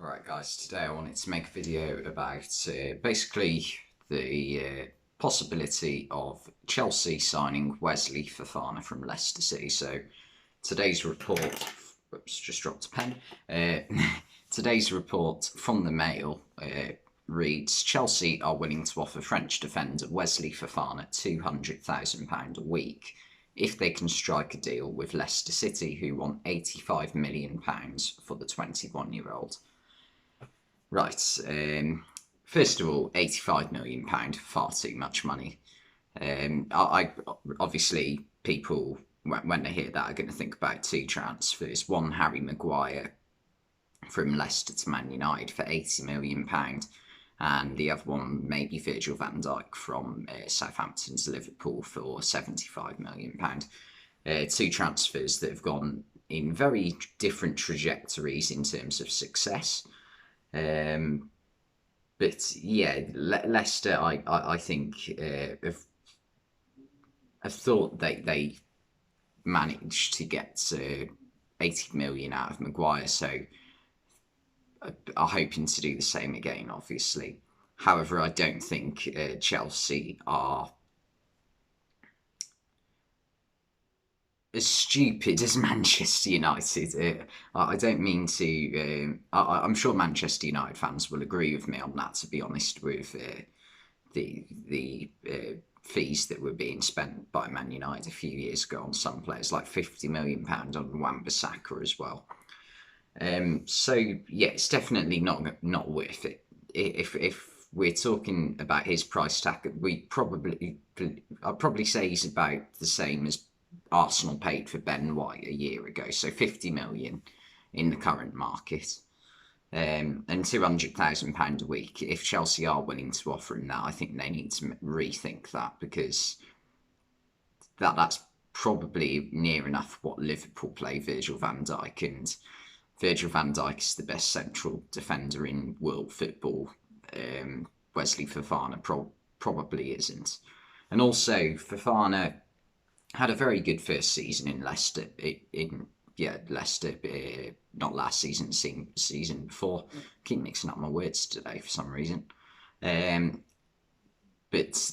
Alright guys, today I wanted to make a video about basically the possibility of Chelsea signing Wesley Fofana from Leicester City. So today's report, whoops, just dropped a pen. Today's report from the Mail reads, Chelsea are willing to offer French defender Wesley Fofana £200,000 a week if they can strike a deal with Leicester City, who want £85 million for the 21-year-old. Right, first of all, £85 million, far too much money. I obviously, people, when they hear that, are going to think about two transfers. One, Harry Maguire from Leicester to Man United for £80 million, and the other one, maybe Virgil van Dijk from Southampton to Liverpool for £75 million. Two transfers that have gone in very different trajectories in terms of success. But yeah, Leicester, I think, have thought they managed to get 80 million out of Maguire, so are hoping to do the same again, obviously. However, I don't think Chelsea are as stupid as Manchester United. I don't mean to. I'm sure Manchester United fans will agree with me on that. To be honest, with the fees that were being spent by Man United a few years ago on some players, like £50 million on Wan-Bissaka as well. So yeah, it's definitely not worth it. If we're talking about his price tag, I'd probably say he's about the same as Arsenal paid for Ben White a year ago, so 50 million in the current market, and £200,000 a week. If Chelsea are willing to offer him that, I think they need to rethink that, because that's probably near enough what Liverpool play Virgil van Dijk, and Virgil van Dijk is the best central defender in world football. Wesley Fofana probably isn't, and also Fofana had a very good first season in Leicester. Leicester, not last season, season before. Keep mixing up my words today for some reason. But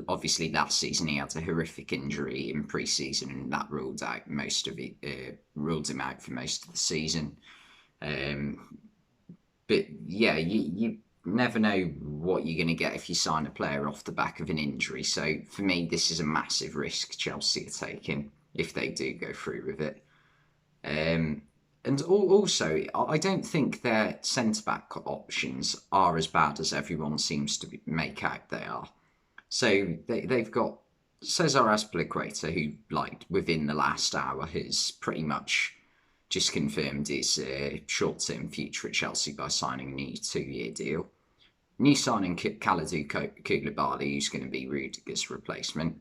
obviously that season he had a horrific injury in pre-season, and that ruled him out for most of the season. But yeah, you never know what you're going to get if you sign a player off the back of an injury. So for me, this is a massive risk Chelsea are taking if they do go through with it. And also, I don't think their centre-back options are as bad as everyone seems to make out they are. So they've got Cesar Azpilicueta, who, like, within the last hour has pretty much just confirmed his short-term future at Chelsea by signing a new 2-year deal. New signing Kalidou Koulibaly, who's going to be Rudiger's replacement.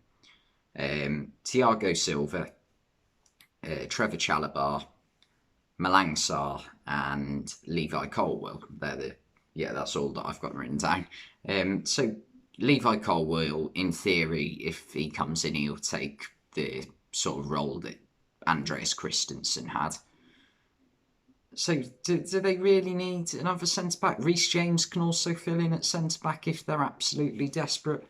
Thiago Silva, Trevor Chalobah, Malang Sarr, and Levi Colwill. That's all that I've got written down. So Levi Colwill, in theory, if he comes in, he'll take the sort of role that Andreas Christensen had. So do they really need another centre-back? Reece James can also fill in at centre-back if they're absolutely desperate.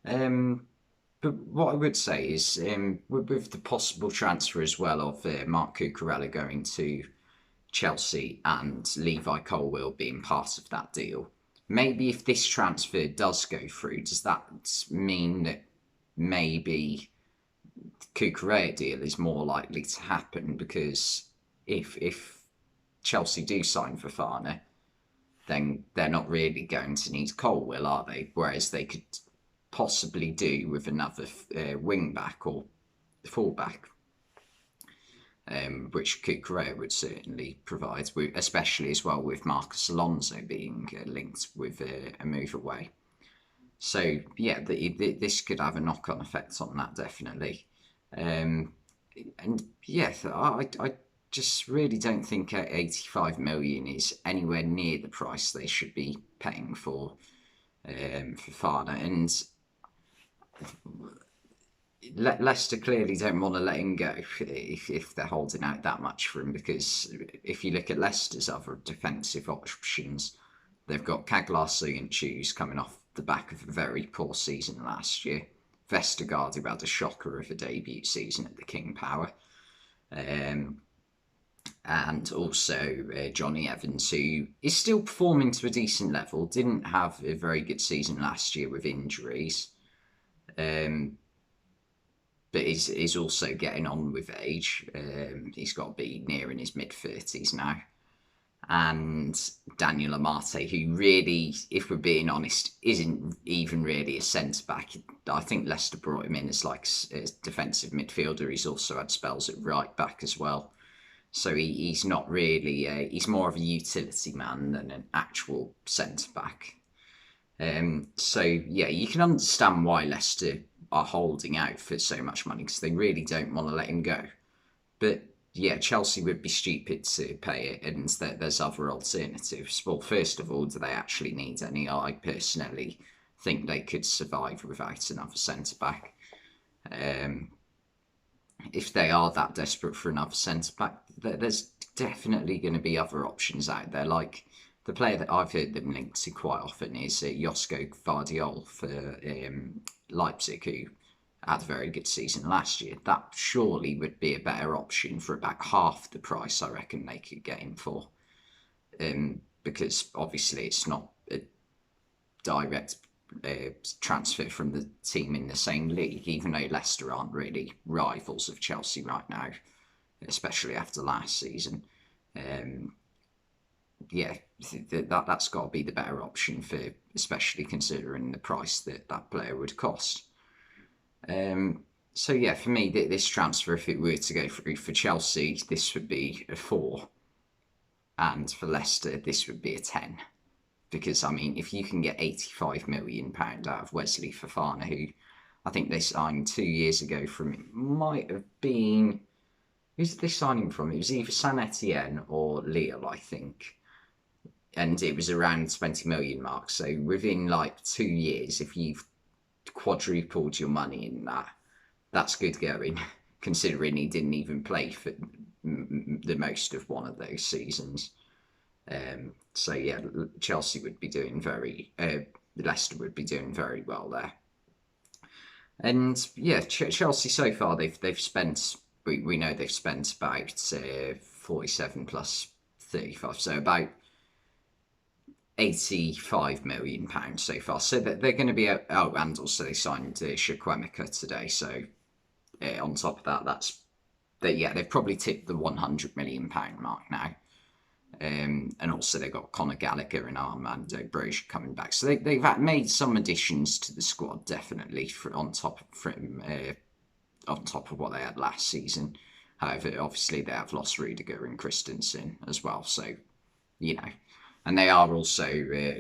But what I would say is, with the possible transfer as well of Marc Cucurella going to Chelsea and Levi Colwill being part of that deal, maybe if this transfer does go through, does that mean that maybe Cucurella deal is more likely to happen? Because if Chelsea do sign Fofana, then they're not really going to need Colwill, are they? Whereas they could possibly do with another wing back or fullback, which Cucurella would certainly provide, especially as well with Marcus Alonso being linked with a move away. So yeah, this could have a knock-on effect on that, definitely. And yeah, I just really don't think 85 million is anywhere near the price they should be paying for Fofana. And Leicester clearly don't want to let him go if they're holding out that much for him, because if you look at Leicester's other defensive options, they've got Kaglar and Shoes coming off the back of a very poor season last year. Vestergaard, who had a shocker of a debut season at the King Power. Um, and also Johnny Evans, who is still performing to a decent level, didn't have a very good season last year with injuries. Um, but is also getting on with age. He's got to be nearing his mid-30s now. And Daniel Amate, who really, if we're being honest, isn't even really a centre-back. I think Leicester brought him in as like a defensive midfielder. He's also had spells at right-back as well. So he's not really, he's more of a utility man than an actual centre-back. So yeah, you can understand why Leicester are holding out for so much money, because they really don't want to let him go. But yeah, Chelsea would be stupid to pay it, and there's other alternatives. Well, first of all, do they actually need any? I personally think they could survive without another centre back. If they are that desperate for another centre back, there's definitely going to be other options out there. Like the player that I've heard them linked to quite often is Josko Gvardiol for Leipzig, who had a very good season last year. That surely would be a better option for about half the price I reckon they could get him for. Because obviously it's not a direct transfer from the team in the same league, even though Leicester aren't really rivals of Chelsea right now, especially after last season. Yeah, that's got to be the better option for, especially considering the price that that player would cost. So yeah, for me, this transfer, if it were to go through for Chelsea, this would be a 4, and for Leicester, this would be a 10. Because I mean, if you can get £85 million out of Wesley Fofana, who I think they signed 2 years ago from, it might have been, who's they signing from? It was either Saint Etienne or Lille, I think. And it was around 20 million mark. So within like 2 years, if you've quadrupled your money in that, that's good going, considering he didn't even play for the most of one of those seasons. So yeah, Chelsea would be doing Leicester would be doing very well there. And yeah, Chelsea so far they've spent, we know they've spent about 47 plus 35, so about £85 million so far. So that they're going to be oh, and also they signed Chukwuemeka today. So on top of that, they've probably tipped the £100 million mark now. And also they've got Conor Gallagher and Armando Broja coming back. So they've made some additions to the squad, definitely, on top of what they had last season. However, obviously they have lost Rudiger and Christensen as well. So, you know, and they are also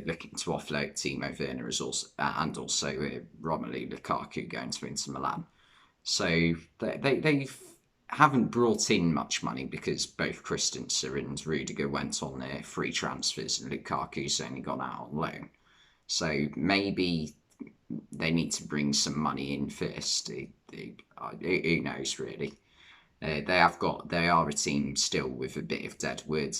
looking to offload Timo Werner and also Romelu Lukaku going to Inter Milan. So they've haven't brought in much money, because both Christensen and Rudiger went on their free transfers and Lukaku's only gone out on loan. So maybe they need to bring some money in first. Who knows, really? They are a team still with a bit of dead wood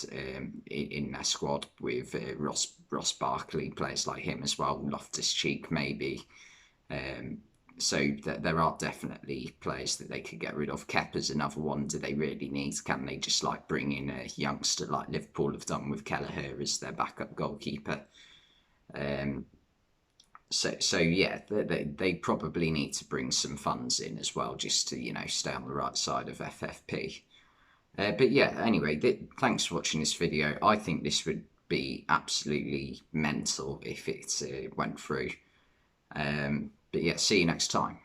in their squad, with Ross Barkley, players like him as well, Loftus-Cheek maybe. So there are definitely players that they could get rid of. Kepa's another one. Do they really need? Can they just like bring in a youngster like Liverpool have done with Kelleher as their backup goalkeeper? So yeah, they probably need to bring some funds in as well, just to stay on the right side of FFP. But yeah, anyway, thanks for watching this video. I think this would be absolutely mental if it went through. But yeah, see you next time.